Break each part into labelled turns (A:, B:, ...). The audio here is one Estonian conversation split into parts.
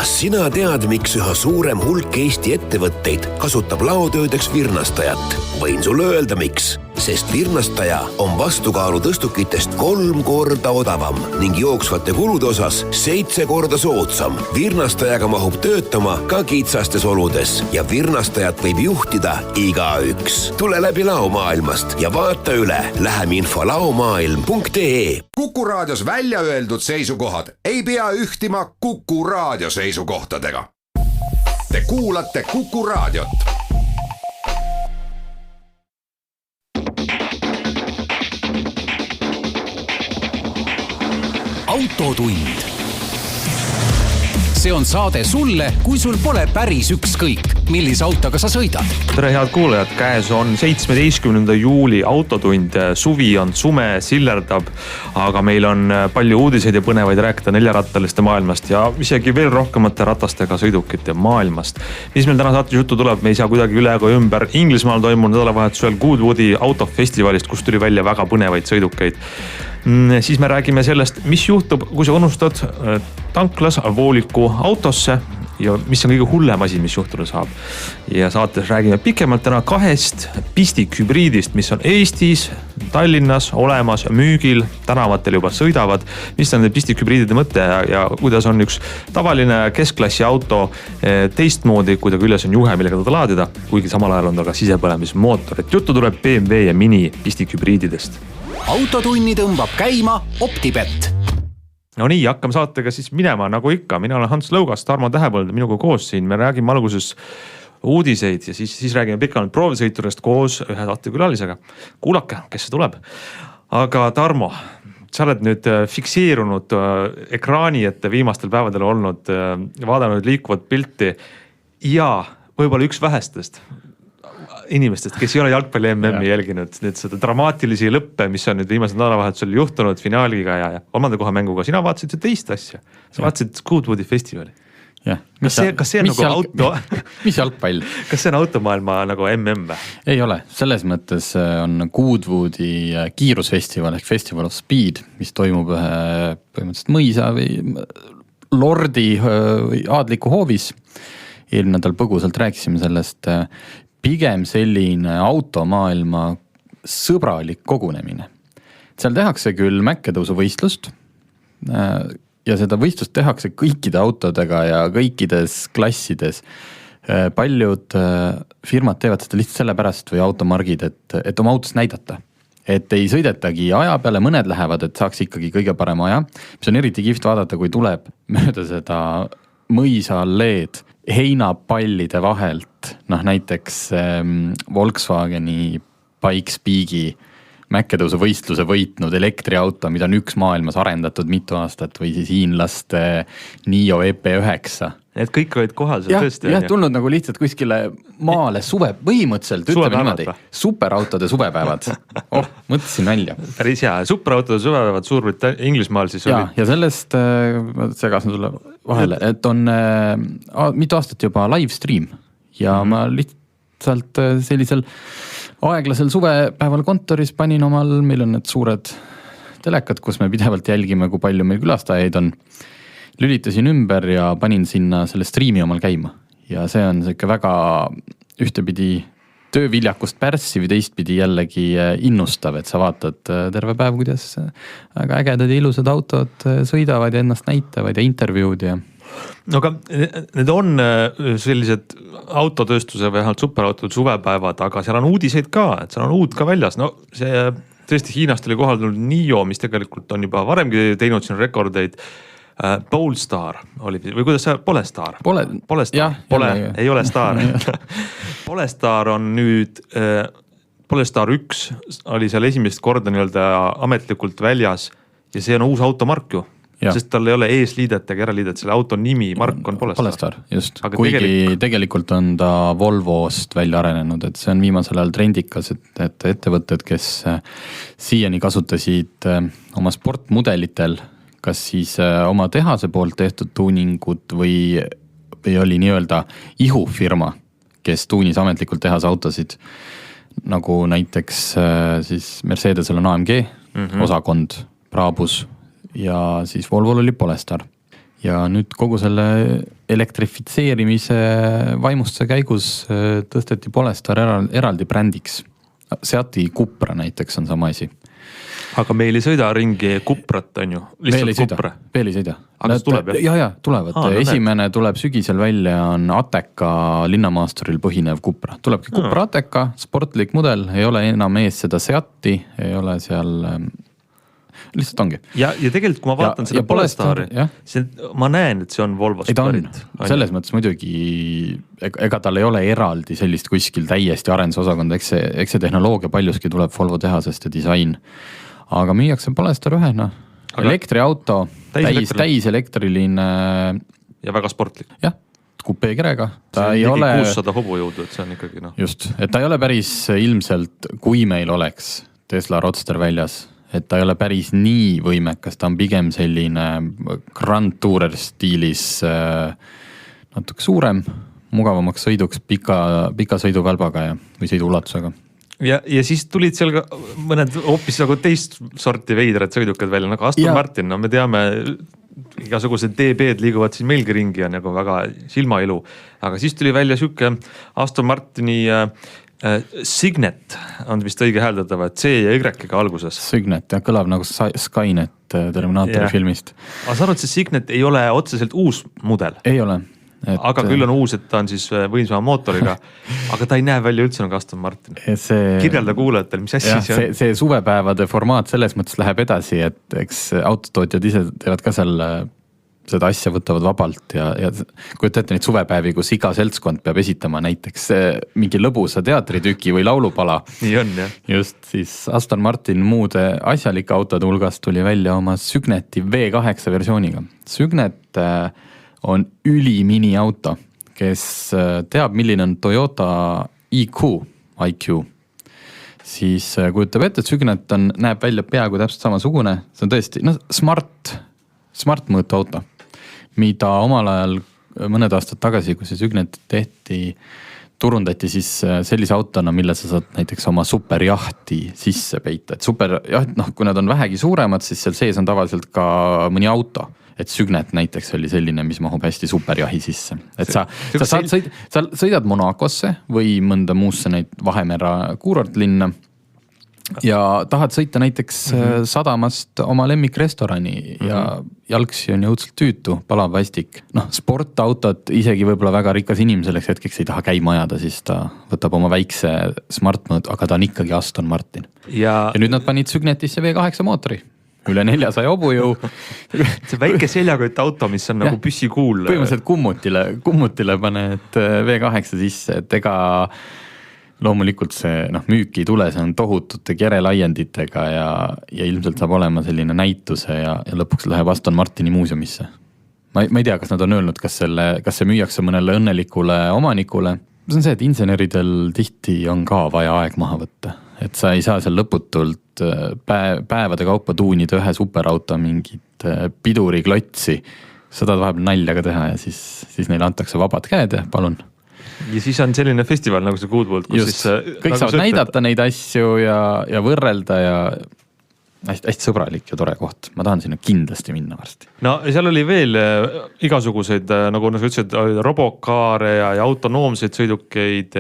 A: Kas sina tead, miks üha suurem hulk Eesti ettevõtteid kasutab laotöödeks virnastajat? Võin sulle öelda, miks. Sest virnastaja on vastukaalu tõstukitest 3 korda odavam ning jooksvate kulude osas 7 korda soodsam. Virnastajaga mahub töötama ka kitsastes oludes ja virnastajat võib juhtida igaüks. Tule läbi laomaailmast ja vaata üle läheminfo laomaailm.ee.
B: Kuku raadios välja öeldud seisukohad ei pea ühtima Kuku raadio seisukohtadega. Te kuulate Kuku raadiot.
C: Autotund. See on saade sulle, kui sul pole päris ükskõik, millise autoga sa sõidad.
D: Tere head kuulajad, käes on 17. juuli autotund. Suvi on sume, sillerdab, aga meil on palju uudiseid ja põnevaid rääkida 4-rattaliste maailmast ja isegi veel rohkemate ratastega sõidukite maailmast. Mis meil täna saates juttu tuleb, me ei saa kuidagi üle ega ümber Inglismaal toimunud nädalavahetusel Goodwoodi autofestivalist, kus tuli välja väga põnevaid sõidukeid. Siis me räägime sellest, mis juhtub, kui sa unustad tanklas vooliku autosse ja mis on kõige hullem asi, mis juhtuda saab. Ja saates räägime pikemalt täna 2 pistikhübriidist, mis on Eestis, Tallinnas olemas, müügil, tänavatel juba sõidavad. Mis on need pistikhübriidide mõte ja kuidas on üks tavaline keskklassi auto teistmoodi, kui ta küljes on juhe, millega ta laadida, kuigi samal ajal on ta ka sisepõlemismootor. Et juttu tuleb BMW ja Mini pistikhübriididest.
C: Autotunni tõmbab käima OpTibet.
D: No nii, hakkame saatega siis minema nagu ikka. Mina olen Hans Lõugas, Tarmo Tähepõld minuga koos siin. Me räägime alguses uudiseid ja siis räägime pikalt proovisõiturest koos ühe saatekülalisega. Kuulake, kes see tuleb. Aga Tarmo, sa oled nüüd fikseerunud ekraani ette viimastel päevadel olnud, vaadanud liikuvat pilti ja võib-olla üks vähestest inimestest, kes ei ole jalgpalli MM-i jälginud, nüüd seda dramaatilisi lõppe, mis on nüüd viimasel nädalavahetusel juhtunud finaaliga ja 3. koha mänguga. Sina vaatasid ju teist asja. Sa vaatasid Goodwoodi festivali.
E: Ja.
D: Kas see on nagu auto?
E: Mis jalgpall?
D: Kas see on automaailma nagu MM?
E: Ei ole. Selles mõttes on Goodwoodi kiirusfestival ehk Festival of Speed, mis toimub põhimõtteliselt mõisa või lordi aadliku hoovis. Eelmine nädal põgusalt rääkisime sellest. Pigem selline automaailma sõbralik kogunemine. Seal tehakse küll mäkketõusu võistlust ja seda võistlust tehakse kõikide autodega ja kõikides klassides. Paljud firmad teevad seda lihtsalt sellepärast või automargid, et oma autos näidata. Et ei sõidetagi aja peale, mõned lähevad, et saaks ikkagi kõige parem aja. Mis on eriti kihvt vaadata, kui tuleb mööda seda mõisaalleed heinapallide vahelt, näiteks Volkswageni Pikes-Peaki mäkketõusu võistluse võitnud elektriauto, mida on üks maailmas arendatud mitu aastat või siis hiinlaste NIO EP9.
D: Need kõik olid kohal seal tõesti.
E: Jah, tulnud nagu lihtsalt kuskile maale suve, põhimõtteliselt ütleme niimoodi, superautode suvepäevad. Mõtlesin välja.
D: Päris hea, superautode suvepäevad Inglismaal siis oli.
E: Ja sellest segasin sulle vahele, et on mitu aastat juba live stream ja ma lihtsalt sellisel aeglasel suvepäeval kontoris panin meil on need suured telekad, kus me pidevalt jälgime, kui palju meil külastajaid on. Lülitasin ümber ja panin sinna selle streami omal käima. Ja see on selline väga ühtepidi tööviljakust pärssiv, teistpidi jällegi innustav, et sa vaatad terve päev, kuidas väga ägedad ja ilusad autod sõidavad ja ennast näitavad ja intervjuud ja...
D: No aga need on sellised autotööstuse või superautode suvepäevad, aga seal on uudiseid ka, et seal on uud ka väljas. No see tõesti Hiinast oli kohal tulnud NIO, mis tegelikult on juba varemgi teinud siin rekordeid. Polestar oli, või kuidas see, Polestar? Polestar, ei ole Star. Polestar on nüüd, Polestar 1 oli seal esimest korda ametlikult väljas ja see on uus automark ju. Sest tal ei ole eesliidet ega järeliidet, selle auto nimi, mark on Polestar.
E: Just, aga kuigi tegelikult on ta Volvost välja arenenud, et see on viimasel ajal trendikas, et ettevõtted, kes siiani kasutasid oma sportmudelitel kas siis oma tehase poolt tehtud tuuningut või oli nii-öelda ihufirma, kes tuunis ametlikult tehase autosid, nagu näiteks siis Mercedesel on AMG osakond, Brabus ja siis Volvol oli Polestar. ja nüüd kogu selle elektrifitseerimise vaimustuse käigus tõsteti Polestar eraldi brändiks. Seati Cupra näiteks on sama asi.
D: Aga meil ei sõida ringi Cuprat, on ju?
E: Veel ei sõida.
D: Aga tuleb, jah?
E: Ja, tulevad. Esimene tuleb sügisel välja, on Ateca linnamaasturil põhinev Cupra. Tulebki Cupra Ateca, sportlik mudel, ei ole enam ees seda Seati, ei ole seal... Lihtsalt ongi.
D: Ja tegelikult, kui ma vaatan seda Polestari, ma näen, et see on Volvost pärit.
E: Selles mõttes muidugi, ega tal ei ole eraldi sellist kuskil täiesti arendusosakonda, eks see tehnoloogia paljuski tuleb Volvo tehasest ja disain. Aga müüakse Polestar ühena. Elektriauto, täis elektriline.
D: Ja väga sportlik.
E: Jah, kupeekerega.
D: Ta ei ole 600 hobujõudu, et see on ikkagi
E: Just, et ta ei ole päris ilmselt, kui meil oleks Tesla Roadster väljas, et ta ei ole päris nii võimekas, ta on pigem selline Grand Tourer stiilis natuke suurem, mugavamaks sõiduks pika sõiduvälbaga või sõiduulatusega.
D: Ja siis tulid seal ka mõned hoopis nagu teist sorti veidrad sõidukad välja, nagu Aston Martin, no me teame, igasugused DB-d liiguvad siin meilgi ringi ja nagu väga silmailu, aga siis tuli välja süke Aston Martini Signet on vist õige hääldatav, et C ja Y-ga alguses.
E: Signet, kõlab nagu Skynet Terminaatori filmist.
D: Aga sa arvad, see Signet ei ole otseselt uus mudel?
E: Ei ole.
D: Aga küll on uus, et ta on siis võimsama mootoriga, aga ta ei näe välja üldse nagu Aston Martin. Kirjelda kuulajatel, mis asja see on?
E: See suvepäevade formaat selles mõttes läheb edasi, et eks autotootjad ise teevad ka seal seda asja võtavad vabalt ja kujutate neid suvepäevi, kus iga seltskond peab esitama näiteks mingi lõbusa teatritüki või laulupala.
D: Nii on, jah.
E: Just, siis Aston Martin muude asjalike autode hulgast tuli välja oma Sygneti V8 versiooniga. Sygnet on ülimini auto, kes teab, milline on Toyota IQ, siis kujutab ette, et Sygnet näeb välja peaaegu täpselt samasugune, see on tõesti smart mõõtu auto, mida omal ajal mõned aastad tagasi, kui see Sygnet turundati siis sellise autona, mille sa saad näiteks oma superjahti sisse peita, et superjaht, kui nad on vähegi suuremad, siis seal sees on tavaliselt ka mõni auto. Et Sygnet näiteks oli selline, mis mahub hästi superjahi sisse. Et sa sõidad Monacosse või mõnda muusse neid Vahemera kuurortlinna ja tahad sõita näiteks sadamast oma lemmikrestorani ja jalgsi on jõudsalt tüütu, palab vastik. Sportautot isegi võib-olla väga rikas inimeseks hetkeks ei taha käima ajada, siis ta võtab oma väikse smartmõõt, aga ta on ikkagi Aston Martin. Ja nüüd nad panid Sygnetisse V8 mootori. Üle 400 hobujõu.
D: See väike seljakott auto, mis on nagu püssikuul.
E: Põhimõtteliselt kummutile paned V8 sisse, et ega loomulikult see müük ei tule, see on tohutute kerelaienditega ja ilmselt saab olema selline näituse ja lõpuks läheb Aston Martini muuseumisse. Ma ei tea, kas nad on öelnud, kas see müüakse mõnele õnnelikule omanikule. See on see, et inseneridel tihti on ka vaja aeg maha võtta. Et sa ei saa seal lõputult päevade kaupa tuunida ühe superauto mingit piduriklotsi. Seda tahab naljaga teha ja siis neile antakse vabad käed ja palun.
D: Ja siis on selline festival nagu see Goodwood, kus
E: just, siis kõik saavad näidata neid asju ja võrrelda ja hästi sõbralik ja tore koht. Ma tahan sinna kindlasti minna varsti.
D: No seal oli veel igasuguseid, nagu sa ütlesid, robokaare ja autonoomseid sõidukeid.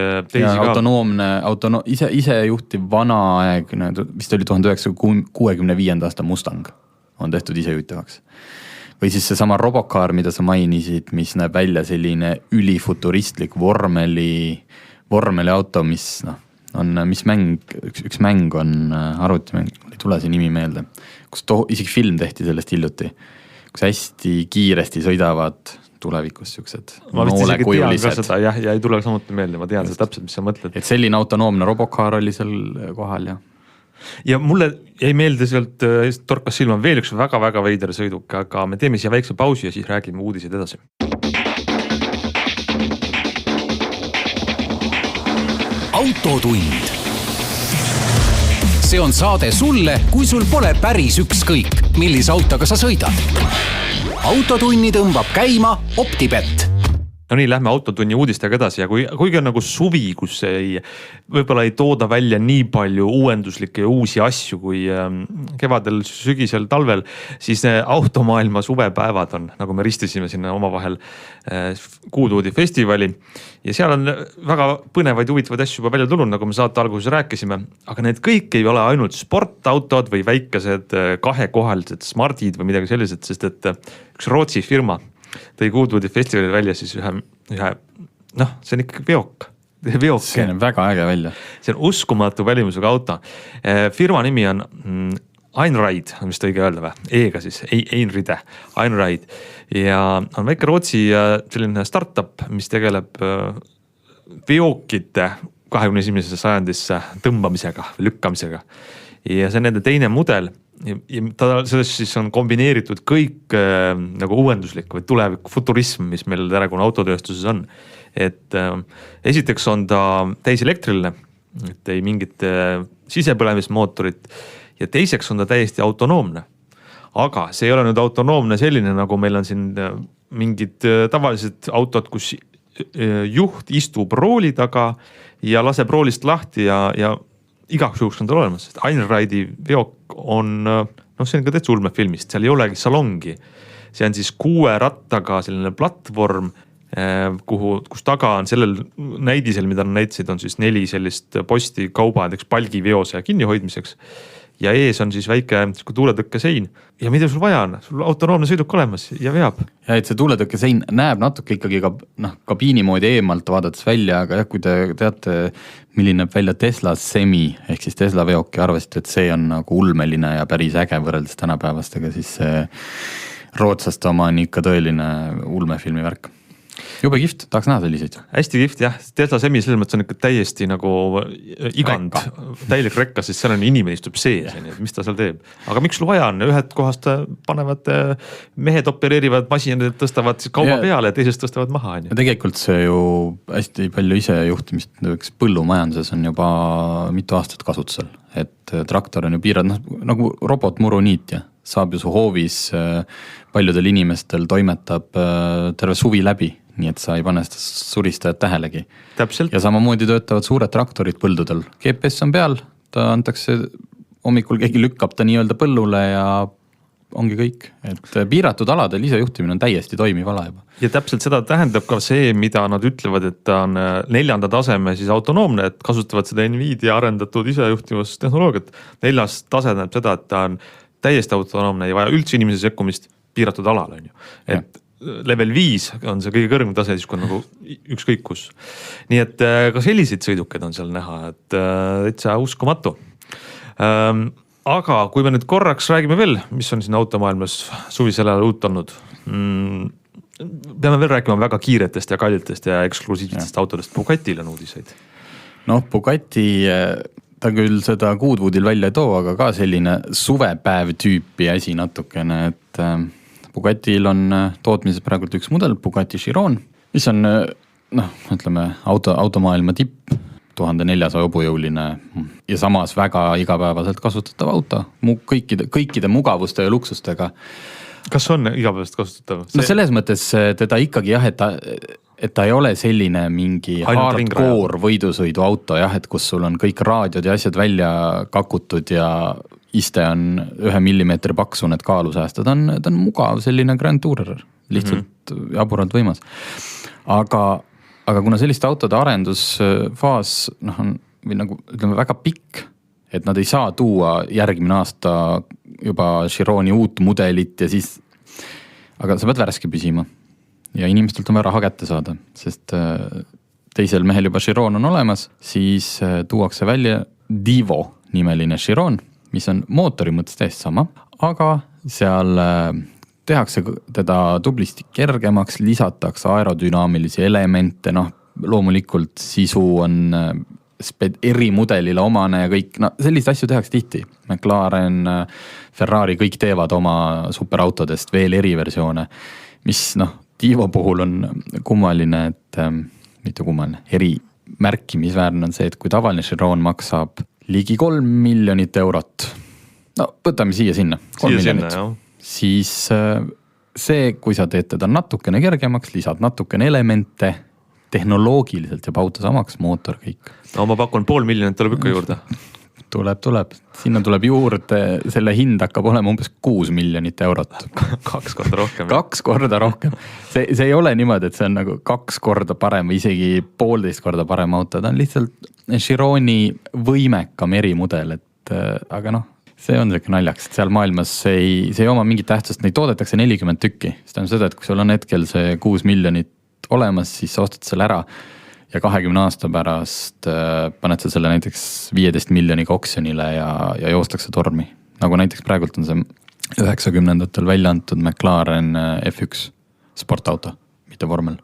E: Ise juhtiv vana aeg, vist oli 1965. aasta Mustang on tehtud ise juhtivaks. Või siis see sama robokaar, mida sa mainisid, mis näeb välja selline ülifuturistlik vormeli auto, mis üks mäng on arvutimäng, ei tule see nimi meelde, kus isegi film tehti sellest hiljuti, kus hästi kiiresti sõidavad tulevikus siuksed noolekujulised.
D: Ja ei tule samuti meelde, ma tean seda täpselt, mis sa mõtled.
E: Et selline autonoomne robokaar oli seal kohal
D: ja mulle jäi meelde sealt torkas silma veel üks väga-väga veider sõiduk, aga me teeme siia väikse pausi ja siis räägime uudised edasi.
C: Autotund. See on saade sulle, kui sul pole päris ükskõik, millise autoga sa sõidad. Autotunni tõmbab käima OpTibet.
D: No nii, lähme autotunni uudistega edasi ja kuigi on nagu suvi, kus võib-olla ei tooda välja nii palju uuenduslikke ja uusi asju kui kevadel, sügisel, talvel, siis automaailma suvepäevad on, nagu me ristisime sinna omavahel Kuudvoodi festivali ja seal on väga põnevaid huvitavaid asju juba välja tulnud, nagu me saate alguses rääkisime, aga need kõik ei ole ainult sportautod või väikesed kahekohalised smartid või midagi sellised, sest et üks Rootsi firma tõi Kuudvoodi festivalil välja siis ühe, see on ikkagi veok.
E: See on väga äge välja.
D: See on uskumatu välimusega auto. Firma nimi on Einride, on vist õige öelda või? E-ga siis, Einride, Einride. Ja on väike Rootsi selline startup, mis tegeleb veokite 21. sajandisse tõmbamisega, lükkamisega. Ja see on nende teine mudel. Ja sellest siis on kombineeritud kõik nagu uuenduslik või tulevik futurism, mis meil tänagune autotööstuses on. Et esiteks on ta täiselektriline, et ei mingit sisepõlemismootorit ja teiseks on ta täiesti autonoomne. Aga see ei ole nüüd autonoomne selline, nagu meil on siin mingid tavalised autod, kus juht istub rooli taga ja laseb roolist lahti ja igaks juhuks on tal olemas, sest Einride'i veok on, see on ka täitsa ulmefilmist, seal ei olegi salongi. See on siis 6 rattaga selline platvorm, kus taga on sellel näidisel, mida nad näitasid, on siis 4 sellist posti kauba, palgiveose kinnihoidmiseks. Ja ees on siis väike tuuletõkke sein. Ja mida sul vaja on? Sul autonoomne sõiduk olemas ja veab.
E: Ja et see tuuletõkke sein näeb natuke ikkagi kabiini moodi eemalt vaadates välja, aga jah, kui te teate, milline näeb välja Tesla Semi, ehk siis Tesla veok ja arvesite, et see on nagu ulmeline ja päris äge võrreldes tänapäevastega, siis see rootslaste oma on ikka tõeline ulmefilmi värk. Jube kift, tahaks näha selliseid.
D: Hästi kift, jah. Tesla Semi selles mõttes on ikka täiesti nagu igand, täielik rekka, sest seal on inimene istub sees, mis ta seal teeb. Aga miks sul vaja on? Ühed kohast panevad mehed opereerivad masinad, tõstavad kauba peale ja teisest tõstavad maha.
E: Ja tegelikult see ju hästi palju isejuhtimist põllumajanduses on juba mitu aastat kasutusel. Et traktor on ju piirad, nagu robotmuruniit ja saab ju su hoovis paljudel inimestel toimetab terve suvi läbi. Nii et sa ei pane seda suristajat tähelegi.
D: Täpselt.
E: Ja samamoodi töötavad suured traktorid põldudel. GPS on peal, ta antakse hommikul keegi lükkab ta nii-öelda põllule ja ongi kõik. Et piiratud aladel isejuhtimine on täiesti toimiv ala juba.
D: Ja täpselt seda tähendab ka see, mida nad ütlevad, et ta on 4. taseme siis autonoomne, et kasutavad seda Nvidia arendatud isejuhtimustehnoloogiat. 4. tase näeb seda, et ta on täiesti autonoomne ja vaja üldse inimese sekkumist piiratud alal on ju. Et level 5 on see kõige kõrgem tase, siis kui on nagu ükskõik kus. Nii et ka selliseid sõidukeid on seal näha, et täitsa uskumatu. Aga kui me nüüd korraks räägime veel, mis on siin automaailmas suvisel ajal uut olnud, peame veel rääkima väga kiiretest ja kallitest ja eksklusiivsetest autodest. Bugattil on uudiseid.
E: Bugatti, ta küll seda Kuudvoodil välja ei too, aga ka selline suvepäev tüüpi asi natukene, et Bugattil on tootmises praegult üks mudel, Bugatti Chiron, mis on automaailma tipp, 1400 hobujõuline ja samas väga igapäevaselt kasutatav auto, kõikide mugavuste ja luksustega.
D: Kas on igapäevast kasutatav?
E: No selles mõttes teda ikkagi jah, et ta ei ole selline mingi hardcore võidusõidu auto jah, et kus sul on kõik raadiod ja asjad välja kakutud ja iste on 1 millimeetri paksu need kaalu säästa. Ta on mugav selline Grand Tourer, lihtsalt jaburalt võimas. Aga kuna selliste autode arendusfaas on nagu, ütleme, väga pikk, et nad ei saa tuua järgmine aasta juba Chironi uut mudelit ja siis, aga sa pead värske püsima ja inimestelt on raha kätte saada, sest teisel mehel juba Chiron on olemas, siis tuuakse välja Divo nimeline Chiron, mis on mootori mõttes täiesti sama, aga seal tehakse teda tublisti kergemaks, lisatakse aerodünaamilisi elemente, loomulikult sisu on erimudelile omane ja kõik, sellist asju tehakse tihti. McLaren, Ferrari, kõik teevad oma superautodest veel eriversioone, mis Divo puhul on kummaline, et mitte kummaline, erimärkimisväärne on see, et kui tavaline Chiron maksab ligi 3 miljonit eurot, võtame siia sinna, 3 miljonit, siis see, kui sa teed teda natukene kergemaks, lisad natukene elemente, tehnoloogiliselt jääb auto samaks, mootor kõik.
D: No ma pakun 500 000 tuleb ikka juurde.
E: Tuleb. Sinna tuleb juurde, selle hind hakkab olema umbes 6 miljonit eurot.
D: 2 korda rohkem.
E: 2 korda rohkem. See ei ole niimoodi, et see on nagu 2 korda parem või isegi 1,5 korda parem auto. Ta on lihtsalt Chironi võimekam erimudel, aga see on selline naljaks, et seal maailmas see ei oma mingit tähtsust, neid toodetakse 40 tükki. See tähendab seda, et kui sul on hetkel see 6 miljonit olemas, siis sa ostad selle ära ja 20 aasta pärast paned sa selle näiteks 15 miljoniga oksjonile ja joostakse tormi. Nagu näiteks praegult on see 90-ndatel välja antud McLaren F1 sportauto, mitte vormel.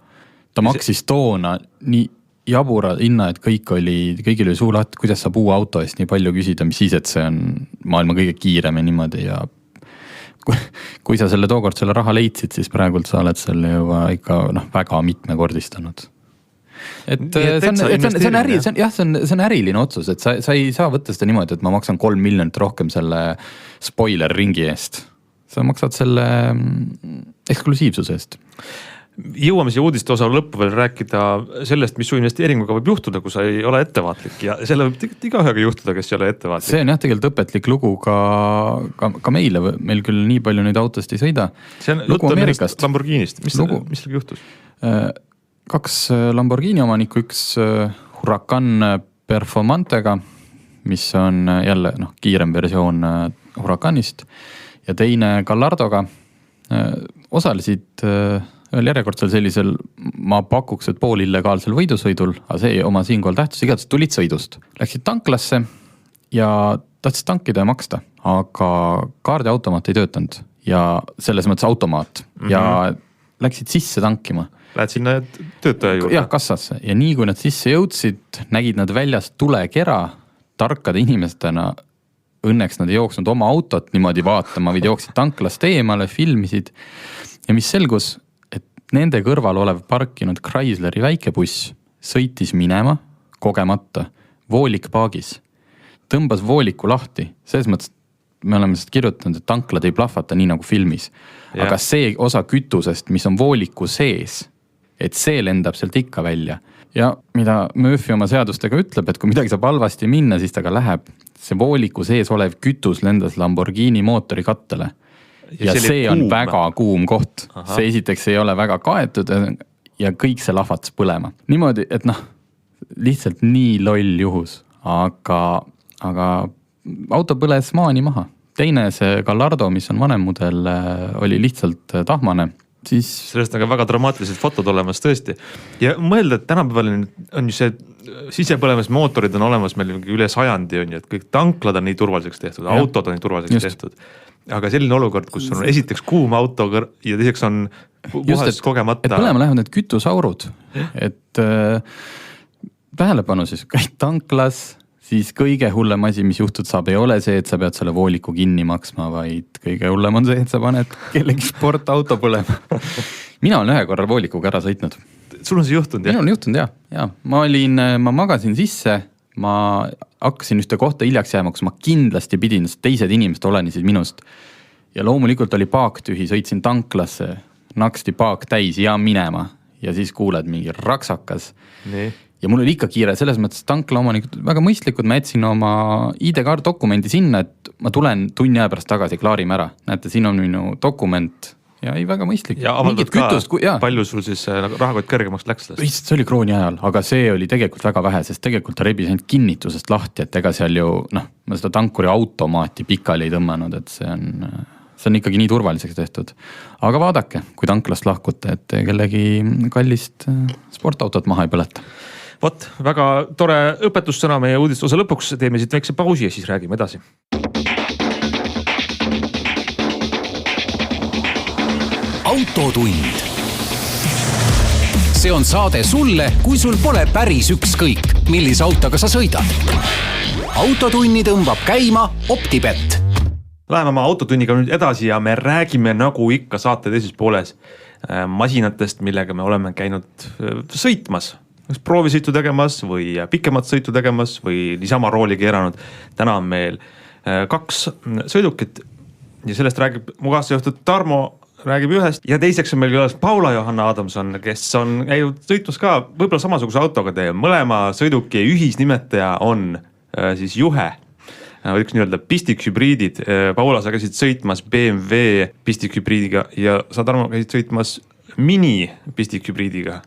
E: Ta maksis toona nii jabura hinna, et kõigil oli suu lahti, kuidas saab uue auto eest nii palju küsida, mis siis, et see on maailma kõige kiirem ja niimoodi ja kui sa selle tookord selle raha leidsid, siis praegult sa oled selle juba ikka väga mitmekordistanud. See on äriline otsus, et sa ei saa võtta seda niimoodi, et ma maksan 3 miljonit rohkem selle spoiler ringi eest. Sa maksad selle eksklusiivsuse eest.
D: Jõuame siia uudiste osa lõppu veel rääkida sellest, mis su investeeringuga võib juhtuda, kui sa ei ole ettevaatlik ja selle võib igaühega juhtuda, kes ei ole ettevaatlik. See
E: on tegelikult õpetlik lugu ka meile, meil küll nii palju neid autost ei sõida.
D: See on lugu Ameerikast. Lamborghinist, mis sellega juhtus?
E: 2 Lamborghini omanikku, üks Huracan Performantega, mis on jälle kiirem versioon Huracanist ja teine Gallardoga osalesid ühel järjekordsel sellisel, ma pakuks, et pool illegaalsel võidusõidul, aga see ei oma siinkohal tähtsus, igatahes tulid sõidust. Läksid tanklasse ja tahtsid tankida ja maksta, aga kaardiautomaat ei töötanud ja selles mõttes automaat ja läksid sisse tankima.
D: Lähed sinna töötaja juurde?
E: Jah, kassasse. Ja nii kui nad sisse jõudsid, nägid nad väljas tulekera tarkade inimestena. Õnneks nad ei jooksnud oma autot niimoodi vaatama, vaid jooksid tanklast eemale, filmisid. Ja mis selgus, et nende kõrval olev parkinud Chrysleri väikebuss sõitis minema kogemata voolikpaagis. Tõmbas vooliku lahti. Selles mõttes me oleme seda kirjutanud, et tanklad ei plahvata nii nagu filmis. Ja. Aga see osa kütusest, mis on vooliku sees, et see lendab sealt ikka välja. Ja mida Murphy oma seadustega ütleb, et kui midagi saab halvasti minna, siis ta ka läheb. See vooliku sees olev kütus lendas Lamborghini mootori kattele. Ja see on väga kuum koht. Aha. See esiteks ei ole väga kaetud ja kõik see lahvatas põlema. Niimoodi, et lihtsalt nii loll juhus, aga auto põles maani maha. Teine see Gallardo, mis on vanem mudel, oli lihtsalt tahmane. Siis...
D: Sellest on ka väga dramaatilised fotod olemas tõesti. Ja mõelda, et tänapäeval on ju see sisepõlemas mootorid on olemas meil üle 100 on ju, et kõik tanklad on nii turvaliseks tehtud, autod on nii turvaliseks tehtud. Aga selline olukord, kus on esiteks kuum auto ja teiseks on puhas kogemata.
E: Et põlema lähevad need kütusaurud, et tähelepanu siis käid tanklas, siis kõige hullem asi, mis juhtud saab, ei ole see, et sa pead selle vooliku kinni maksma, vaid kõige hullem on see, et sa paned kellegi sportauto põlema. Mina olen ühe korra voolikuga ära sõitnud.
D: Sul on see juhtunud, jah?
E: Minul on juhtunud, jah. Ma magasin sisse, ma hakkasin ühte kohta hiljaks jääma, kus ma kindlasti pidin, sest teised inimesed olenesid minust. Ja loomulikult oli paak tühi, sõitsin tanklasse, naksti paak täis ja minema. Ja siis kuuled mingi raksakas. Nii. Ja mul oli ikka kiire, selles mõttes tankla omanikud väga mõistlikud, ma jätsin oma ID-kaart dokumendi sinna, et ma tulen tunni aja pärast tagasi, klaarime ära. Näete, siin on minu dokument ja ei väga mõistlik.
D: Ja avaldad ka, palju sul siis rahakott kõrgemaks läks?
E: See oli krooni ajal, aga see oli tegelikult väga vähe, sest tegelikult ta rebis ainult kinnitusest lahti, et ega seal ju, ma seda tankuri automaati pikali ei tõmmanud, et see on ikkagi nii turvaliseks tehtud. Aga vaadake, kui tanklast lahkute, et kellegi kallist sportautot maha ei põleta.
D: Vot, väga tore õpetussõna meie uudiste osa lõpuks. Teeme siit väikse pausi ja siis räägime edasi.
C: Autotund. See on saade sulle, kui sul pole päris ükskõik, millise autoga sa sõidad. Autotunni tõmbab käima Optibet.
D: Läheme oma autotunniga nüüd edasi ja me räägime nagu ikka saate teises pooles masinatest, millega me oleme käinud sõitmas. Proovisõitu tegemas või pikemat sõitu tegemas või niisama rooli keeranud. Täna on meil 2 sõidukit ja sellest räägib mu kaassejuhtud Tarmo räägib ühest ja teiseks on meil külas Paula-Johanna Adamson, kes on käinud sõitmas ka võib-olla samasuguse autoga teie. Mõlema sõiduki ühisnimetaja on siis juhe, võiks nii öelda pistikhübriidid. Paula, sa käisid sõitmas BMW pistikhübriidiga ja sa, Tarmo, käisid sõitmas mini pistikhübriidiga.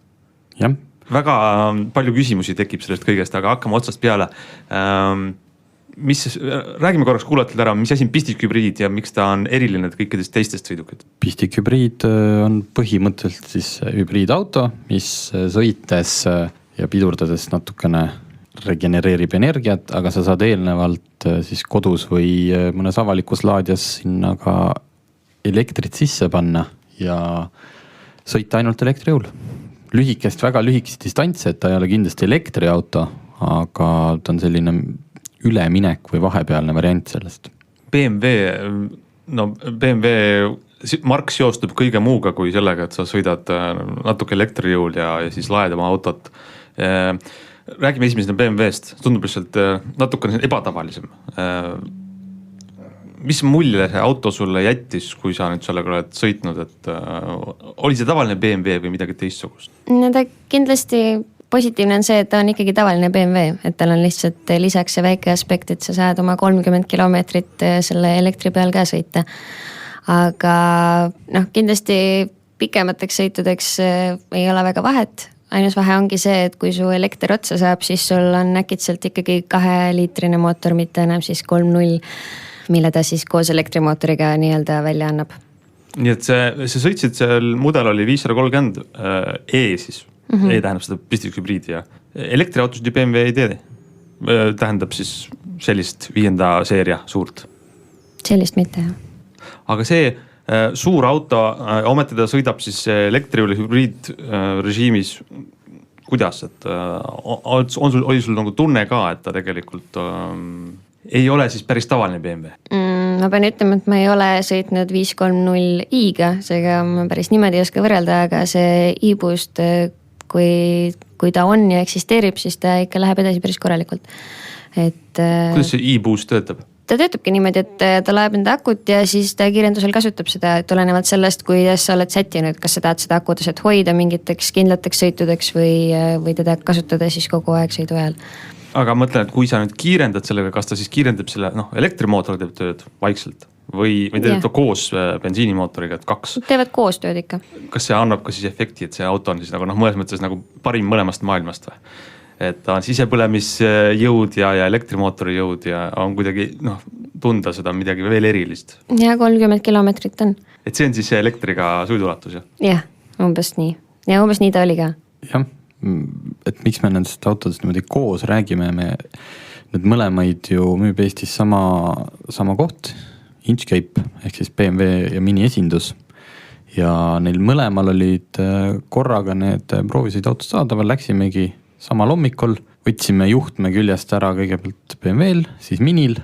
E: Jah.
D: Väga palju küsimusi tekib sellest kõigest, aga hakkame otsast peale. Räägime korraks kuulatud ära, mis asi on pistikhübriid ja miks ta on eriline kõikidest teistest sõidukid?
E: Pistikhübriid on põhimõtteliselt siis hübriidauto, mis sõites ja pidurdades natukene regenereerib energiat, aga sa saad eelnevalt siis kodus või mõnes avalikus laadjas sinna ka elektrit sisse panna ja sõita ainult elektri jõul. Lühikest, väga lühikest distantsi, et ta ei ole kindlasti elektriauto, aga ta on selline üleminek või vahepealne variant sellest.
D: BMW mark seostub kõige muuga kui sellega, et sa sõidad natuke elektrijõul ja siis laed oma autot. Räägime esimesena BMW-st, tundub lihtsalt natukene ebatavalisem. Mis mulje see auto sulle jättis, kui sa nüüd sellega oled sõitnud, et oli see tavaline BMW või midagi teistsugust?
F: No ta kindlasti positiivne on see, et ta on ikkagi tavaline BMW, et tal on lihtsalt lisaks see väike aspekt, et sa saad oma 30 kilomeetrit selle elektri peal ka sõita. Aga kindlasti pikemateks sõitudeks ei ole väga vahet. Ainus vahe ongi see, et kui su elekter otsa saab, siis sul on äkitselt ikkagi 2-liitrine mootor, mitte enam siis 3.0, mille ta siis koos elektrimootoriga nii-öelda välja annab.
D: Nii et see sõitsid, seal mudel oli 530 E siis. E tähendab seda pistikhübriidi ja elektriautosid ja BMW ei tee. Tähendab siis sellist 5. seeria suurt.
F: Sellist mitte, jah.
D: Aga see suur auto, ometi ta sõidab siis elektri- või hübriidrežiimis. Kuidas? Et, oli sul nagu tunne ka, et ta tegelikult ei ole siis päris tavaline BMW?
F: Ma pean ütlema, et ma ei ole sõitnud 530i-ga, seega ma päris niimoodi ei oska võrrelda, aga see e-boost, kui ta on ja eksisteerib, siis ta ikka läheb edasi päris korralikult.
D: Kuidas see e-boost töötab?
F: Ta töötabki niimoodi, et ta laeb enda akut ja siis ta kiirendusel kasutab seda, et olenevalt sellest, kuidas sa oled sättinud, kas sa tahad seda akutaset hoida mingiteks kindlateks sõitudeks või teda kasutada siis kogu aeg sõidu ajal.
D: Aga mõtlen, et kui sa nüüd kiirendad sellega, kas ta siis kiirendab selle, elektrimootor teeb tööd vaikselt või teeb ta koos bensiinimootoriga, et 2?
F: Teevad koos tööd ikka.
D: Kas see annab ka siis efekti, et see auto on siis mõnes mõttes nagu parim mõlemast maailmast või? Et ta on sisepõlemisjõud ja elektrimootori jõud ja on kuidagi tunda seda midagi veel erilist.
F: Ja 30 kilomeetrit on.
D: Et see on siis elektriga sõidulatus, jah?
F: Jah, umbes nii. Ja umbes nii ta oli ka.
E: Jah, et miks me nendest autodest niimoodi koos räägime, need mõlemaid ju müüb Eestis sama koht, Inchcape ehk siis BMW ja mini esindus. Ja neil mõlemal olid korraga need proovisid autod saadaval, läksimegi samal hommikul, võtsime juhtme küljest ära kõigepealt BMW-l, siis minil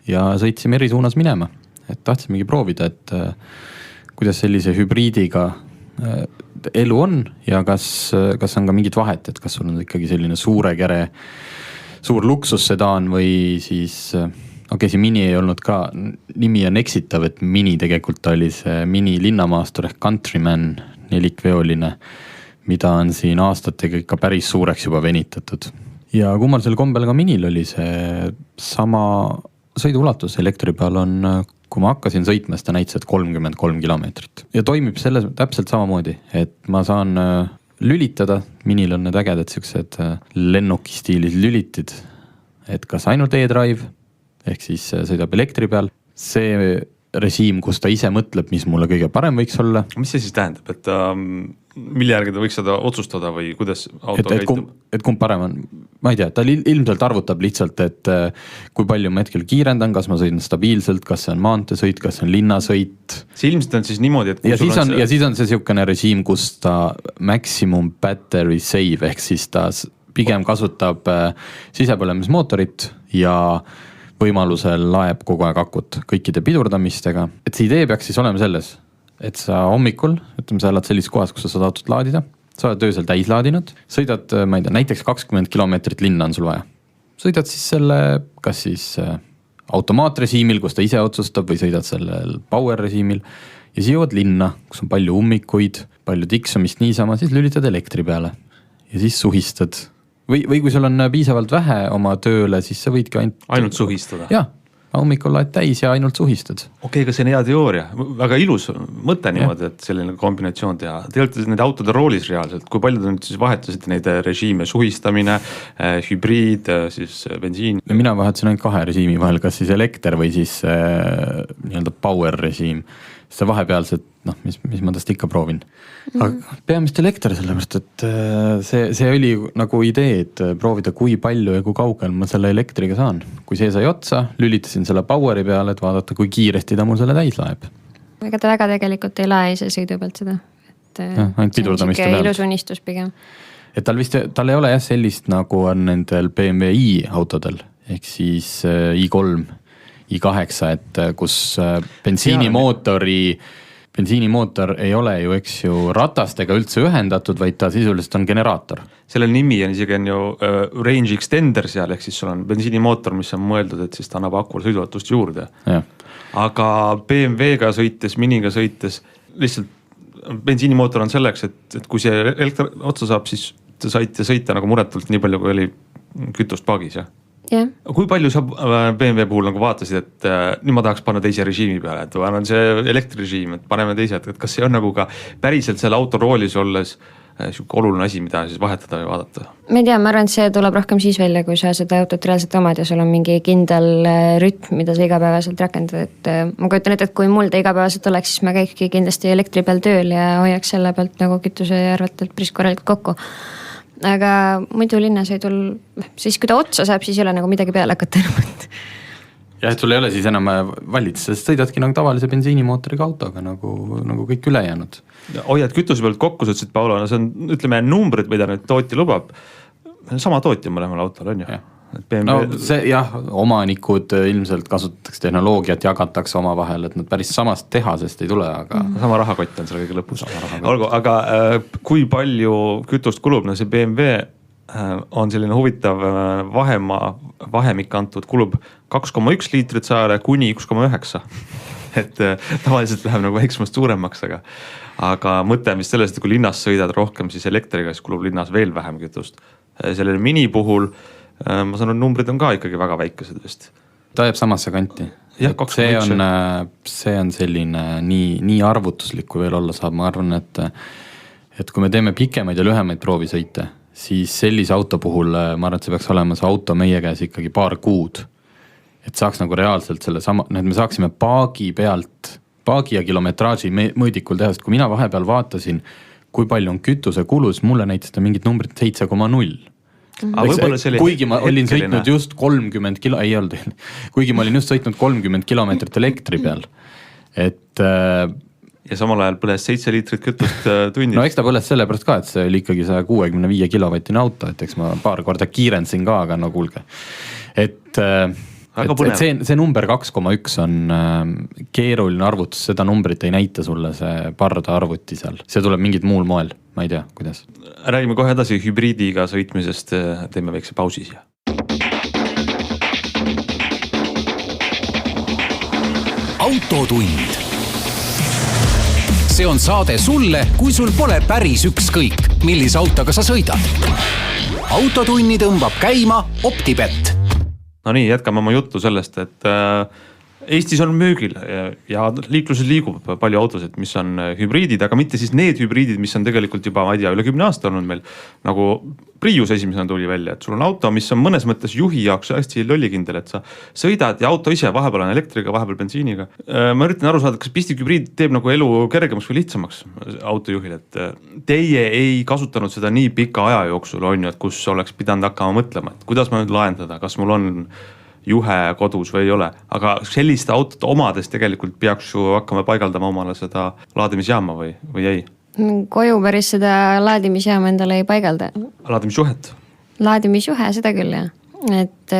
E: ja sõitsime eri suunas minema. Et tahtsimegi proovida, et kuidas sellise hübriidiga elu on ja kas on ka mingit vahet, et kas sul on ikkagi selline suure kere, suur luksussedaan või siis, see mini ei olnud ka, nimi on eksitav, et mini tegelikult oli see mini linnamaastur ehk Countryman 4-veoline, mida on siin aastatega ikka päris suureks juba venitatud. Ja kummalisel kombel ka minil oli see sama sõiduulatus elektri peal on, kui ma hakkasin sõitma, ta näitas, et 33 kilomeetrit. Ja toimib selles täpselt samamoodi, et ma saan lülitada, minil on need ägedad siuksed lennukistiilis lülitid, et kas ainult e-drive, ehk siis sõidab elektri peal, see režiim, kus ta ise mõtleb, mis mulle kõige parem võiks olla.
D: Mis see siis tähendab, et mille järgi ta võiks seda otsustada või kuidas auto käitub?
E: Et kumb parem on? Ma ei tea, ta ilmselt arvutab lihtsalt, et kui palju ma hetkel kiirendan, kas ma sõidan stabiilselt, kas see on maanteesõit, kas see on linnasõit.
D: See ilmselt on siis niimoodi, et
E: ja siis on see siukene režiim, kus ta maximum battery save, ehk siis ta pigem kasutab sisepõlemismootorit ja võimalusel laeb kogu aeg akut kõikide pidurdamistega. Et see idee peaks siis olema selles, et sa hommikul, ütleme, sa elad sellises kohas, kus sa saad autot laadida, sa oled öösel täis laadinud, sõidad, ma ei tea, näiteks 20 kilomeetrit linna on sul vaja. Sõidad siis selle, kas siis automaatrežiimil, kus ta ise otsustab või sõidad sellel power režiimil ja siis jõuad linna, kus on palju ummikuid, palju tiksumist niisama, siis lülitad elektri peale ja siis suhistad. Või kui sul on piisavalt vähe oma tööle, siis sa võidki
D: ainult suhistada.
E: Jah, hommikul laed täis ja ainult suhistad.
D: Okei, aga see on hea teooria. Väga ilus mõte niimoodi, et selline kombinatsioon teha. Te olete nende autode roolis reaalselt. Kui palju te nüüd siis vahetasite neid režiime? Suhistamine, hübriid, siis bensiin?
E: Mina vahetasin ainult 2 režiimi vahel, kas siis elekter või siis nii-öelda power režiim. See vahepealsed, mis ma tast ikka proovin. Aga peamist elekter, sellepärast, et see oli nagu idee, et proovida, kui palju ja kui kaugel ma selle elektriga saan. Kui see sai otsa, lülitasin selle poweri peale, et vaadata, kui kiiresti ta mul selle täis laeb.
F: Ega ta väga tegelikult ei lae ise sõidu pealt seda.
E: Ainult pidurdamiste pealt.
F: Ilus unistus pigem.
E: Et tal ei ole sellist, nagu on nendel BMW i autodel, ehk siis i3, i8, et kus bensiinimootor ei ole ju, eks ju, ratastega üldse ühendatud, vaid ta sisuliselt on generaator.
D: Selle nimi on isegi ju range extender seal, ehk siis sul on bensiinimootor, mis on mõeldud, et siis ta annab akul sõiduvatust juurde.
E: Ja.
D: Aga BMW-ga sõites, miniga sõites, lihtsalt bensiinimootor on selleks, et kui see elekter otsa saab, siis te saite sõita nagu muretult nii palju, kui oli kütust paagis, jah?
F: Yeah.
D: Kui palju sa BMW puhul nagu vaatasid, et nüüd ma tahaks panna teise režiimi peale, et on see elektrirežiim, et paneme teise, et kas see on nagu ka päriselt selle auto roolis olles siuke oluline asi, mida siis vahetada või vaadata?
F: Ma ei tea, ma arvan, et see tuleb rohkem siis välja, kui sa seda autot reaalselt omad ja sul on mingi kindel rütm, mida sa igapäevaselt rakendad, et ma kujutan ette, et kui mul ta igapäevaselt oleks, siis ma käikski kindlasti elektri peal tööl ja hoiaks selle pealt nagu kütuse ja arvatelt päris korralikult kokku. Aga muidu linnasõidul, siis kui ta otsa saab, siis ei ole nagu midagi peale hakata enam.
E: Jah, et sul ei ole siis enam valid, sest sõidadki nagu tavalise bensiinimootoriga autoga nagu kõik ülejäänud.
D: Hoiad kütuse pealt kokku, sa ütlesid, Paolo, see on, ütleme, numbrid, mida nüüd tootja lubab. Sama tootja mõlemal autol on ju.
E: Ja. See jah, omanikud ilmselt kasutatakse tehnoloogiat, jagatakse oma vahel, et nad päris samast tehasest ei tule, aga
D: sama rahakott on seal kõige lõpus. Olgu, aga kui palju kütust kulub, see BMW on selline huvitav vahemik antud, kulub 2,1 liitrit sajale kuni 1,9. Et tavaliselt läheb nagu väiksemast suuremaks, aga mõte on vist sellest, et kui linnas sõidad rohkem, siis elektriga, siis kulub linnas veel vähem kütust. Sellele mini puhul ma saan, et numbrid on ka ikkagi väga väikesed vist.
E: Ta jääb samasse kanti.
D: Ja,
E: see on selline nii arvutuslik, kui veel olla saab. Ma arvan, et kui me teeme pikemaid ja lühemaid proovisõite, siis sellise auto puhul ma arvan, et see peaks olema see auto meie käes ikkagi paar kuud. Et saaks nagu reaalselt selle sama, et me saaksime paagi ja kilometraaži mõõdikul teha, sest kui mina vahepeal vaatasin, kui palju on kütuse kulus, mulle näitas ta mingit numbrit 7,0. Kuigi ma olin sõitnud just 30 kilo, ei olnud, kuigi ma olin just sõitnud 30 kilomeetrit elektri peal, et
D: ja samal ajal põles 7 liitrit kütust tunnis.
E: No eks ta põles selle pärast ka, et see oli ikkagi 165 kilovatine auto, et eks ma paar korda kiirendasin ka, aga no kuulge. Et see number 2,1 on keeruline arvutus, seda numbrit ei näita sulle see parda arvuti seal. See tuleb mingit muul moel, ma ei tea, kuidas.
D: Räägime kohe edasi hübriidiga sõitmisest, teeme väikse pausi siia.
C: Autotund. See on saade sulle, kui sul pole päris ükskõik, millise autoga sa sõidad. Autotunni tõmbab käima OpTibet.
D: No nii, jätkame oma juttu sellest, et Eestis on müügil ja liikluses liigub palju autosid, mis on hübriidid, aga mitte siis need hübriidid, mis on tegelikult juba, ma ei tea, üle 10 aasta olnud meil, nagu Prius esimesena tuli välja, et sul on auto, mis on mõnes mõttes juhi jaoks hästi lollikindel, et sa sõidad ja auto ise vahepeal on elektriga, vahepeal bensiiniga. Ma üritan aru saada, kas pistikhübriid teeb nagu elu kergemaks või lihtsamaks autojuhil, et teie ei kasutanud seda nii pika aja jooksul, on ju, et kus oleks pidanud hakkama mõtlema, et kuidas ma nüüd lahendada, kas mul on juhe kodus või ei ole, aga selliste autot omades tegelikult peaks ju hakkama paigaldama omale seda laadimisjaama või ei?
F: Koju päris seda laadimisjaama endale ei paigalda.
D: Laadimisjuhet?
F: Laadimisjuhe, seda küll jah. Et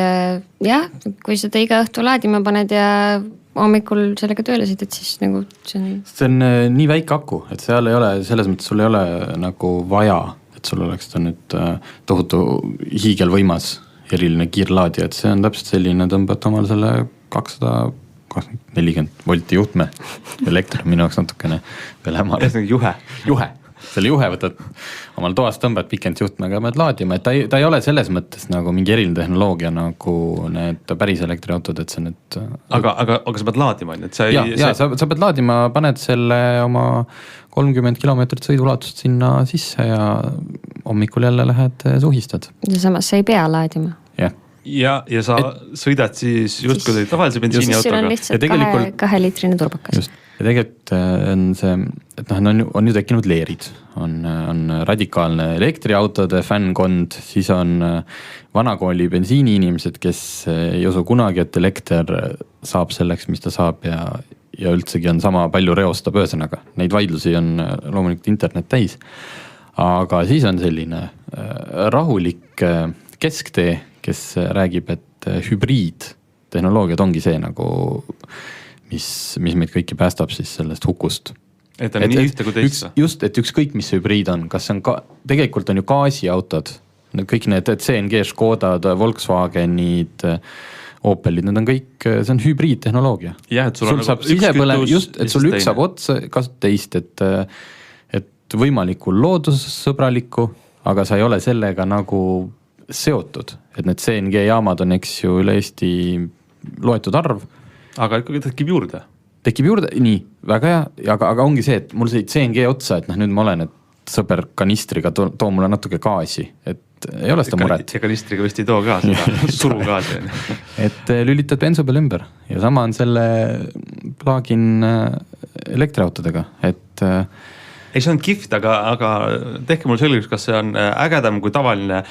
F: jah, kui seda iga õhtu laadima paned ja hommikul sellega tööle sõidad, siis nagu
E: see on nii väike aku, et seal ei ole, selles mõttes sul ei ole nagu vaja, et sul oleks ta nüüd tohutu hiigelvõimas eriline kiirlaadija, et see on täpselt selline, tõmbad omal selle 240 volti juhtme. Elekter on minu jaoks natukene veel hämar. Juhe. Selle juhe võtad omal toas, tõmbad pikend juhtmega, pead laadima, et ta ei ole selles mõttes nagu mingi eriline tehnoloogia nagu need päris elektriautod, et see nüüd...
D: Aga sa pead laadima, et
E: sa pead laadima, paned selle oma 30 kilomeetrit sõiduulatust sinna sisse ja hommikul jälle lähed suhistad.
F: Ja samas sa ei pea laadima.
E: Ja
D: sa sõidad siis justkui tavalise bensiiniautoga.
F: Sul on lihtsalt 2 liitrine turbakas.
E: Just. Ja tegelikult on see, et on ju tekkinud leerid, on radikaalne elektriautode fännkond, siis on vanakooli bensiini inimesed, kes ei usu kunagi, et elekter saab selleks, mis ta saab ja üldsegi on sama palju reostab ühesõnaga. Neid vaidlusi on loomulikult internet täis, aga siis on selline rahulik kesktee, kes räägib, et hübriidtehnoloogiad ongi see nagu... mis meid kõiki päästab siis sellest hukust.
D: Et on nii ühte kui teist.
E: Just, et ükskõik mis see hübriid on, kas on tegelikult on ju gaasiautod, kõik need CNG, Škodad, Volkswagenid, Opelid, need on kõik, see on hübriidtehnoloogia.
D: Jah, et sul on
E: saab sisepõlev, just, et sul üks saab otsa, kasut teist, et võimalikku loodussõbralikku, aga sa ei ole sellega nagu seotud, et need CNG jaamad on eks ju üle Eesti loetud arv.
D: Aga ikkagi tekib juurde.
E: Tekib juurde, nii, väga hea, aga ongi see, et mul see CNG otsa, et nüüd ma olen, et sõber kanistriga too mulle natuke gaasi, et ei ole seda muret.
D: See kanistriga vist ei too ka seda suru gaasi.
E: Et lülitad bensu peal ümber ja sama on selle plug-in elektriautodega, et...
D: Ei, see on kihvt, aga tehke mul selgeks, kas see on ägedam kui tavaline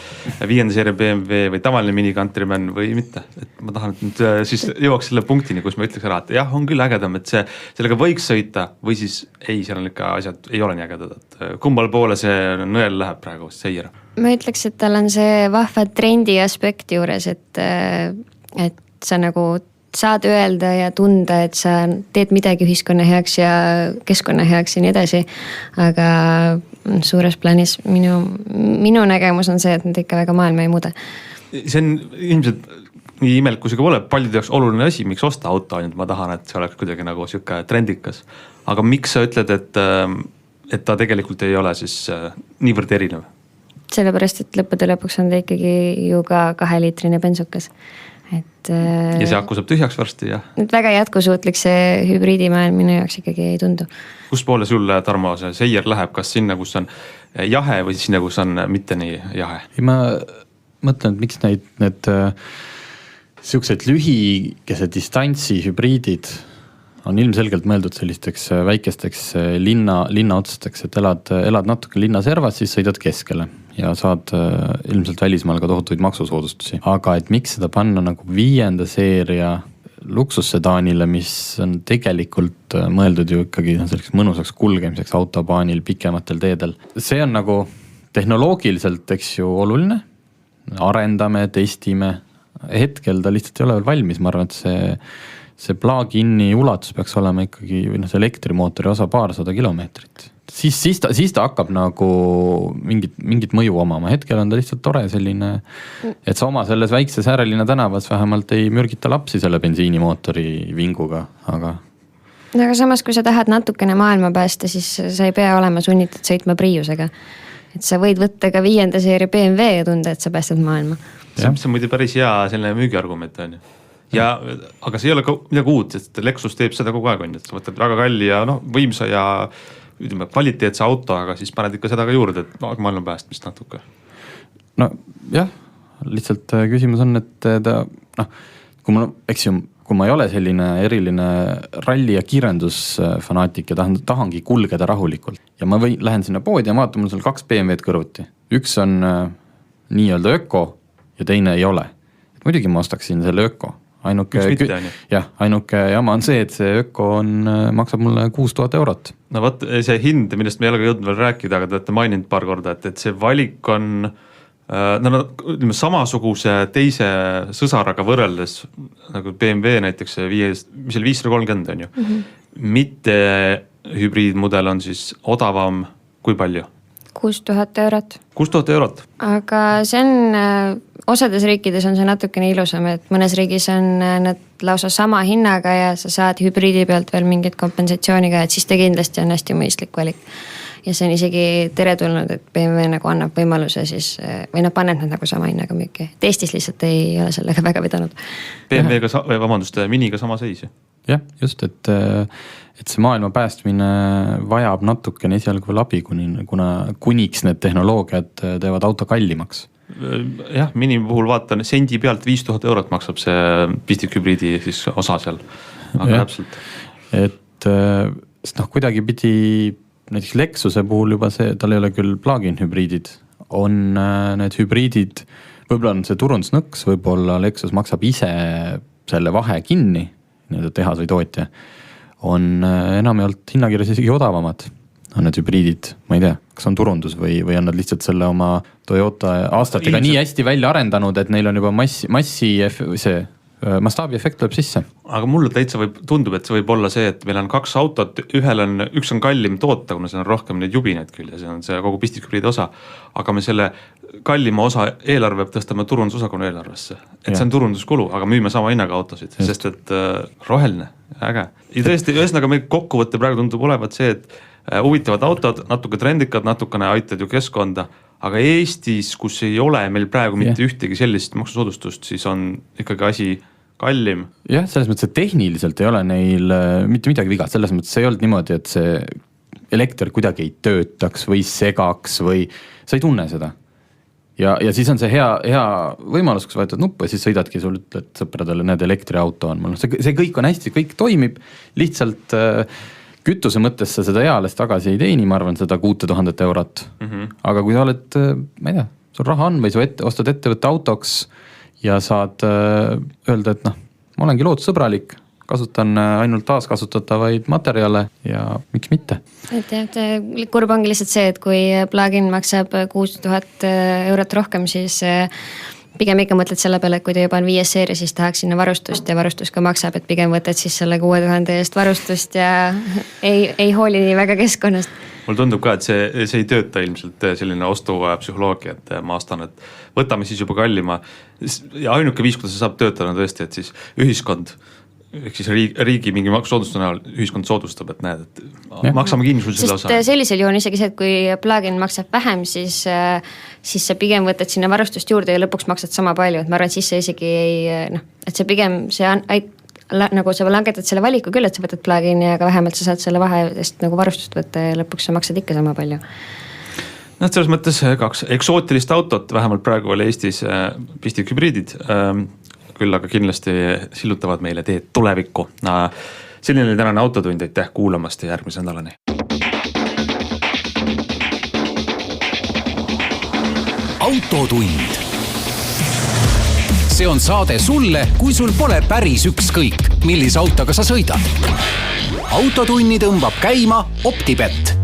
D: 5. seeria BMW või tavaline Mini Countryman või mitte. Et ma tahan, et nüüd siis jõuaks selle punktini, kus ma ütleks ära, et jah, on küll ägedam, et sellega võiks sõita või siis ei, seal on ikka asjad ei ole nii ägedad. Et kumbal poole see nõel läheb praegu Seier?
F: Ma ütleks, et tal on see vahva trendi aspekt juures, et sa nagu... saad öelda ja tunda, et sa teed midagi ühiskonna heaks ja keskkonna heaks ja nii edasi. Aga suures plaanis minu nägemus on see, et nad ikka väga maailma ei muuda.
D: See on ilmselt nii imelkusega pole paljud jaoks oluline asi, miks osta auto ainult. Ma tahan, et see oleks kuidagi nagu siuke trendikas. Aga miks sa ütled, et ta tegelikult ei ole siis niivõrd erinev? Sellepärast,
F: et lõppude lõpuks on ta ikkagi ju ka 2 liitrine bensukas.
D: Ja see aku saab tühjaks varsti, jah?
F: Väga jätkusuutlik see hübriidimaailm minu jaoks ikkagi ei tundu.
D: Kus poole sulle, Tarmo, see Seier läheb? Kas sinna, kus on jahe või sinna, kus on mitte nii jahe?
E: Ma mõtlen, et miks need siuksed lühikese distantsi hübriidid on ilmselgelt mõeldud sellisteks väikesteks linna otsteks, et elad natuke linna servas, siis sõidad keskele ja saad ilmselt välismaal ka tohutuid maksusoodustusi. Aga et miks seda panna nagu 5. seeria luksussedaanile, mis on tegelikult mõeldud ju ikkagi selleks mõnusaks kulgemiseks autobaanil, pikematel teedel. See on nagu tehnoloogiliselt, eks ju, oluline. Arendame, testime. Hetkel ta lihtsalt ei ole veel valmis, ma arvan, et see plug-in'i ulatus peaks olema ikkagi see elektrimootori osa 200 kilomeetrit. Siis ta hakkab nagu mingit mõju omama. Hetkel on ta lihtsalt tore selline, et sa oma selles väikses äärelinna tänavas vähemalt ei mürgita lapsi selle bensiinimootori vinguga, aga
F: samas, kui sa tahad natukene maailma päästa, siis sa ei pea olema sunnitud sõitma Priusega. Et sa võid võtta ka 5. seeria BMW ja tunda, et sa päästad maailma.
D: See on muidu päris hea selline müügiargument on ju. Aga see ei ole ka midagi uut, sest Lexus teeb seda kogu aeg on, et sa võtad väga kalli ja võimsa ja ütleme, kvaliteetse auto, aga siis paned ikka seda ka juurde, et maailma päästmist natuke.
E: No jah, lihtsalt küsimus on, et kui ma ei ole selline eriline ralli- ja kiirendusfanaatik ja tahangi kulgeda rahulikult ja ma lähen sinna poodi ja vaatan, mul seal 2 BMW-d kõrvuti. Üks on nii-öelda öko ja teine ei ole. Muidugi ma ostaksin selle öko. Ainuke jama on see, et see öko maksab mulle 6000 eurot.
D: No võt, see hind, millest me ei ole jõudnud veel rääkida, aga te olete maininud paar korda, et see valik on samasuguse teise sõsaraga võrreldes, nagu BMW näiteks, mis oli 530 on ju. Mitte hübriidmudel on siis odavam kui palju?
F: 6000 eurot.
D: 6000 eurot.
F: Aga see on osades riikides on see natukene ilusam, et mõnes riigis on nad lausa sama hinnaga ja sa saad hübriidi pealt veel mingit kompensatsiooniga, et siis ta kindlasti on hästi mõistlik valik. Ja see on isegi teretulnud, et BMW nagu annab võimaluse siis, või nad paneb nad nagu sama hinnaga müüki. Et Eestis lihtsalt ei ole sellega väga vedanud.
D: BMW-ga, vabandust, Miniga sama seis ju.
E: Jah, just, et see maailma päästmine vajab natukene esialgu veel abi, kuniks need tehnoloogiad teevad auto kallimaks.
D: Jah, Mini puhul vaatan, sendi pealt 5000 eurot maksab see pistikhübriidi siis osa seal. Aga täpselt.
E: Et kuidagi pidi näiteks Lexuse puhul juba see, tal ei ole küll plug-in hübriidid, on need hübriidid, võib-olla on see turundusnõks, võib-olla Lexus maksab ise selle vahe kinni, tehas või tootja, on enamjaolt hinnakirjas isegi odavamad on need hübriidid, ma ei tea, kas on turundus või on nad lihtsalt selle oma Toyota aastatega nii hästi välja arendanud, et neil on juba mastaabiefekt tuleb sisse.
D: Aga mulle täitsa tundub, et see võib olla see, et meil on 2 autot, üks on kallim toota, kuna see on rohkem neid jubinaid küll ja see on see kogu pistikhübriidi osa, aga me selle kallima osa eelarve tõstame turundusosakonna eelarvesse. Et see on turunduskulu, aga müüme sama hinnaga autosid, sest et roheline, äge. Ja tõesti, ühesõnaga meil kokkuvõtte praegu tundub olevat see, et huvitavad autod, natuke trendikad, natukene aitad ju keskkonda, aga Eestis, kus ei ole meil praegu mitte ühtegi sellist maksusoodustust, siis on ikkagi asi kallim.
E: Jah, selles mõttes, et tehniliselt ei ole neil mitte midagi viga, selles mõttes ei olnud niimoodi, et see elekter kuidagi ei töötaks või segaks või sa ei tunne seda. Ja siis on see hea võimalus, kus vajutad nuppu ja siis sõidadki sul ütled sõpradele, need elektriauto on. See kõik on hästi, kõik toimib, lihtsalt kütuse mõttes sa seda eales tagasi ei teeni, ma arvan seda 6000 eurot. Aga kui sa oled, ma ei tea, sul raha on või sa ostad ettevõtte autoks ja saad öelda, et ma olengi loodussõbralik, kasutan ainult taaskasutatavaid materjale ja miks mitte.
F: Et kurb ongi lihtsalt see, et kui plug-in maksab 6000 eurot rohkem, siis pigem ikka mõtled selle peale, et kui ta juba on 5 seeria, siis tahaks sinna varustust ja varustus ka maksab, et pigem võtad siis selle 6000 eest varustust ja ei hooli nii väga keskkonnast.
D: Mul tundub ka, et see ei tööta ilmselt selline ostupsühholoogia, et ma ostan, et võtame siis juba kallima ja ainuke viis, kuidas see saab töötada tõesti, et siis ühiskond ehk siis riigi mingi maksusoodustuse näol ühiskond soodustab, et näed, et maksame kinni sul selle osa.
F: Sellisel juhul on isegi see, et kui plug-in maksab vähem, siis sa pigem võtad sinna varustust juurde ja lõpuks maksad sama palju, et ma arvan, et siis see isegi ei, et see pigem nagu sa langetad selle valiku küll, et sa võtad plug-in ja aga vähemalt sa saad selle vahest nagu varustust võtta ja lõpuks sa maksad ikka sama palju.
D: Selles mõttes 2 eksootilist autot, vähemalt praegu oli Eestis pistikhübriidid, küll aga kindlasti sillutavad meile teed tulevikku. Selline oli tänane autotund, aitäh kuulamast ja järgmise nädalani.
C: Autotund. See on saade sulle, kui sul pole päris ükskõik, millise autoga sa sõidad. Autotunni tõmbab käima OptiBet,